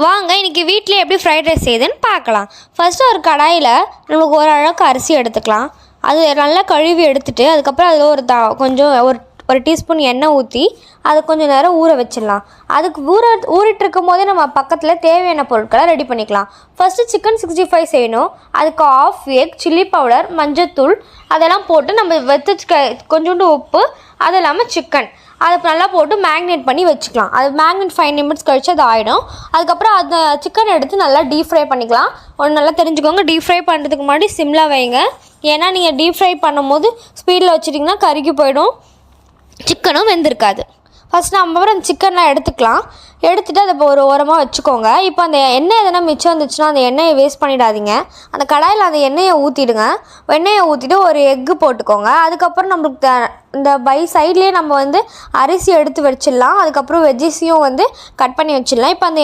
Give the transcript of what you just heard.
வாங்க இன்றைக்கி வீட்டில் எப்படி ஃப்ரைட் ரைஸ் செய்யுதுன்னு பார்க்கலாம். ஃபஸ்ட்டு ஒரு கடாயில் நமக்கு ஒரு அளவுக்கு அரிசி எடுத்துக்கலாம். அது நல்லா கழுவி எடுத்துகிட்டு அதுக்கப்புறம் அதில் கொஞ்சம் ஒரு டீஸ்பூன் எண்ணெய் ஊற்றி அதை கொஞ்சம் நேரம் ஊற வச்சிடலாம். அதுக்கு ஊறிட்டுருக்கும் போதே நம்ம பக்கத்தில் தேவையான பொருட்களை ரெடி பண்ணிக்கலாம். ஃபஸ்ட்டு சிக்கன் 65 செய்யணும். அதுக்கு ஆஃப் எக், சில்லி பவுடர், மஞ்சத்தூள் அதெல்லாம் போட்டு நம்ம கொஞ்சோண்டு உப்பு, அது இல்லாமல் சிக்கன் அதை நல்லா போட்டு மேக்னேட் பண்ணி வச்சுக்கலாம். அது மேக்னேட் 5 நிமிட்ஸ் கழிச்சு அது ஆகிடும். அதுக்கப்புறம் அந்த சிக்கன் எடுத்து நல்லா டீப் ஃப்ரை பண்ணிக்கலாம். ஒன்று நல்லா தெரிஞ்சுக்கோங்க, டீப் ஃப்ரை பண்ணுறதுக்கு முன்னாடி சிம்மில் வைங்க. ஏன்னா நீங்கள் டீப் ஃப்ரை பண்ணும்போது ஸ்பீடில் வச்சுட்டிங்கன்னா கருகி போயிடும், சிக்கனும் வெந்திருக்காது. ஃபஸ்ட் நம்ம அந்த சிக்கன்லாம் எடுத்துக்கலாம். எடுத்துகிட்டு அதை இப்போ ஒரு ஓரமாக வச்சுக்கோங்க. இப்போ அந்த எண்ணெய் எதனா மிச்சம் இருந்துச்சுன்னா அந்த எண்ணெயை வேஸ்ட் பண்ணிடாதீங்க. அந்த கடாயில் அந்த எண்ணெயை ஊற்றிடுங்க. எண்ணெயை ஊற்றிட்டு ஒரு எக்கு போட்டுக்கோங்க. அதுக்கப்புறம் நம்மளுக்கு இந்த சைட்லேயே நம்ம அரிசி எடுத்து வச்சிடலாம். அதுக்கப்புறம் வெஜ்ஜிஸையும் கட் பண்ணி வச்சிடலாம். இப்போ அந்த